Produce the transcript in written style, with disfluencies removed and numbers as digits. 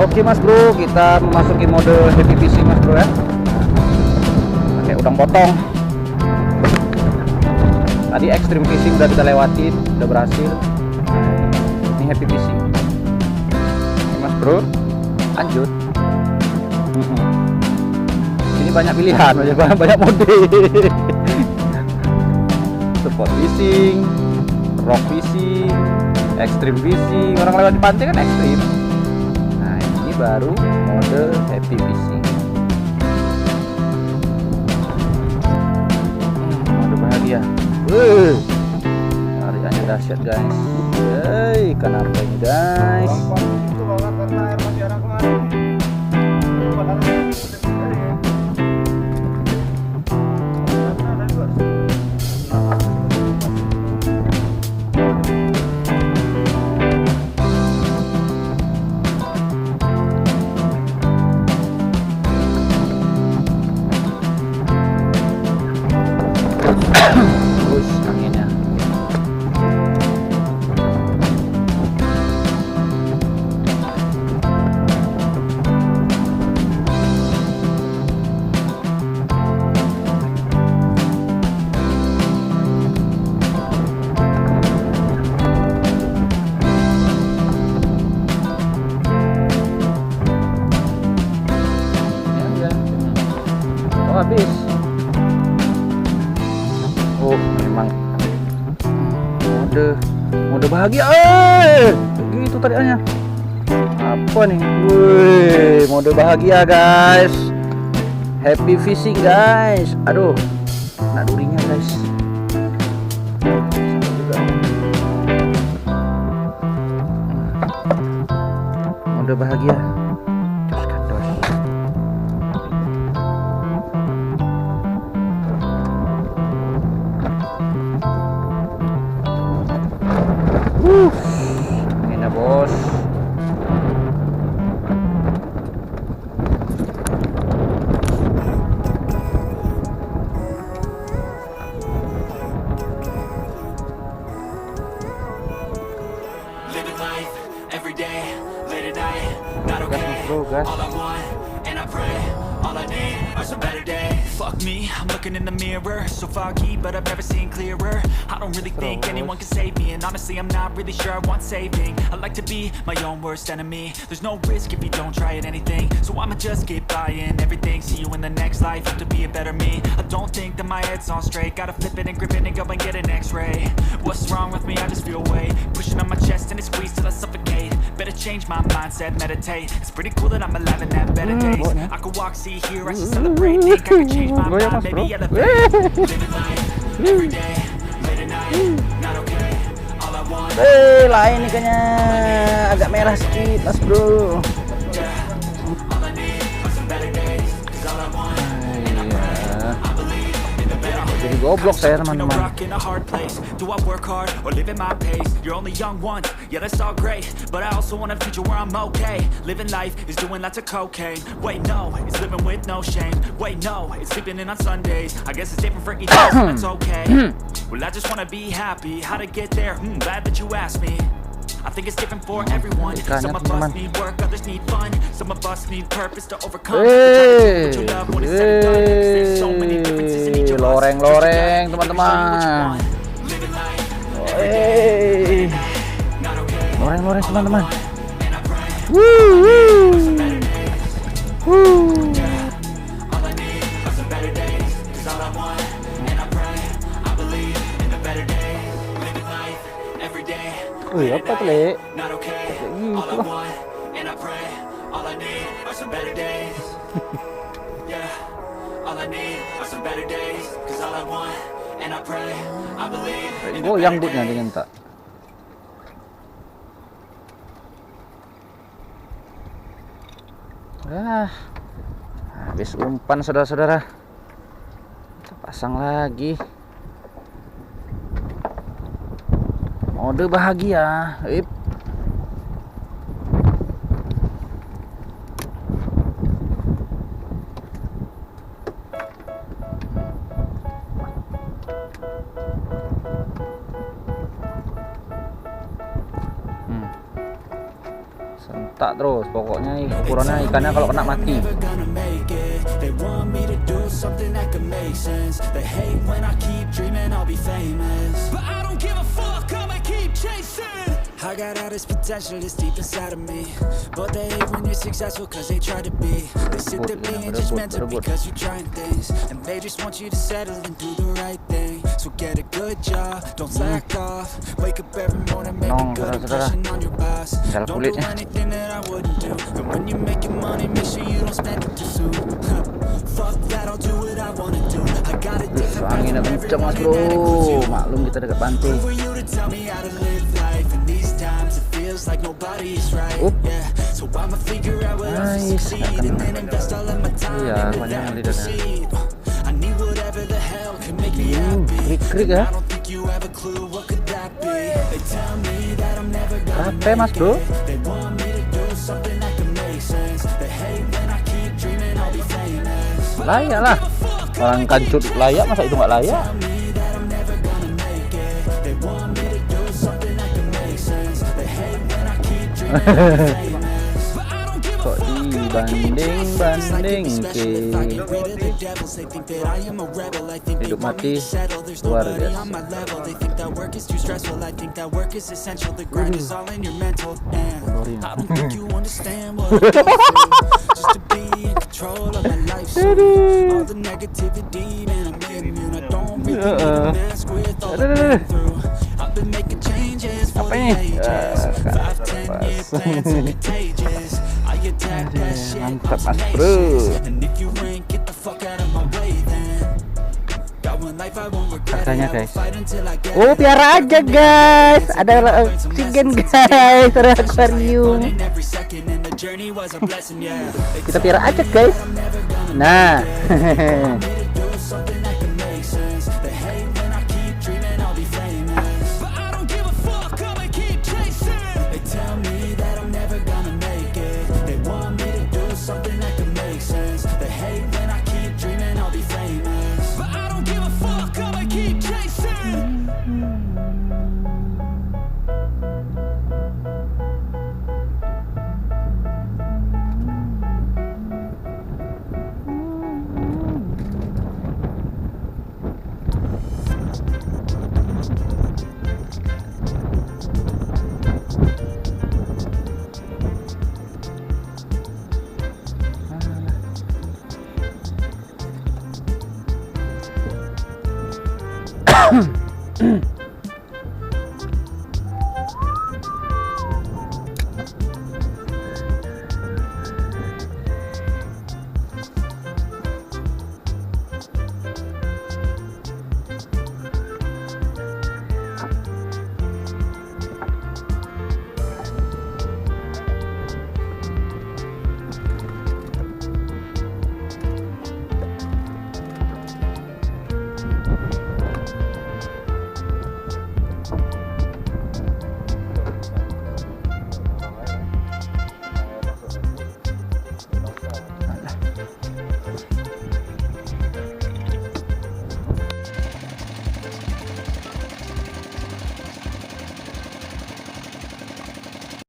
Oke mas bro, kita memasuki mode heavy fishing mas bro ya. Pakai udang potong. Tadi extreme fishing udah kita lewatin, udah berhasil. Ini heavy fishing. Oke mas bro, lanjut. Ini banyak pilihan, banyak mode. Spot fishing, rock fishing, extreme fishing. Orang lewat di pantai kan extreme. Nah ini baru mode heavy fishing. Mode bahagia. Tariannya dahsyat guys. Ikan apa ini guys? Terus anginnya. Oh habis. Oh memang mode bahagia. Gitu tariannya. Apa nih? Wih, mode bahagia guys. Happy fishing guys. Aduh, kena durinya guys. Sama juga. Mode bahagia. Dos kados. Ini bos. Living life every day, late at night, not okay. All I want, and I pray, all I need are some better days. Fuck me, I'm looking in the mirror, so foggy, but I've never seen clearer. I don't really think anyone can save me, and honestly I'm not really sure I want saving. I like to be my own worst enemy. There's no risk if you don't try at anything, so I'ma just keep buying everything. See you in the next life, have to be a better me. I don't think that my head's on straight, gotta flip it and grip it and go and get an x-ray. What's wrong with me? I just feel weight pushing on my chest and it squeezes till I suffocate. Better change my mindset, meditate. It's pretty cool that I'm alive and have better days. I could walk, see, hear, I should celebrate. Think I could change my mind, maybe elevate. Living life every day, late at night, not okay. All I want. Lain ikannya agak merah sedikit mas bro. All I need are some better days. 'Cause all I want, I believe in the better days. Jadi goblok saya teman-teman. Rock in a hard place. Do I work hard or live at my pace? You're only young once, yeah that's all great, but I also want a future where I'm okay. Living life is doing lots of cocaine. Wait no, it's living with no shame. Wait no, it's sleeping in on Sundays. I guess it's different for each person, that's okay. Well I just wanna be happy. How to get there? Glad that you asked me. I think it's different for everyone. Some of us need work, others need fun. Some of us need purpose to overcome. Loreng-loreng teman-teman. Loreng-loreng teman-teman. Wih, apa tuh, Le? Gitu. Goyang butnya dengan tak. Habis umpan saudara-saudara. Kita pasang lagi. Mode bahagia. kotak terus. Pokoknya ukurannya ikannya kalau kena mati. I got all this potential that's deep inside of me, but they hate when you're successful cause they try to be. They sit there being judgmental because you're trying things, and they just want you to settle and do the right thing. So get a good job, don't slack off. Wake up every morning, make a good impression on your boss. Don't do anything that I wouldn't do, and when you're making money, make sure you don't spend it too soon. Fuck that, I'll do what I wanna do. I got a different path Anginnya from kenceng mas bro. Maklum kita dekat pantai. for you to tell me how to live life in these times. It feels like nobody's right. Yeah, so I'ma figure out what I succeed and then invest all of my time into that and proceed. I need whatever the hell can make me happy. I don't think you have a clue what could that be. They tell me that I'm never gonna Capek mas bro. They want me to do something that can make sense. They hate when I keep dreaming I'll be famous. Layak lah. Orang kancut layak, masa itu nggak layak? Kok dibanding ke hidup mati luar biasa. Apa ini? Mantap mas bro. Harganya guys. Oh piara aja guys. Ada oksigen guys. Ada akuarium. Kita piara aja guys. Nah.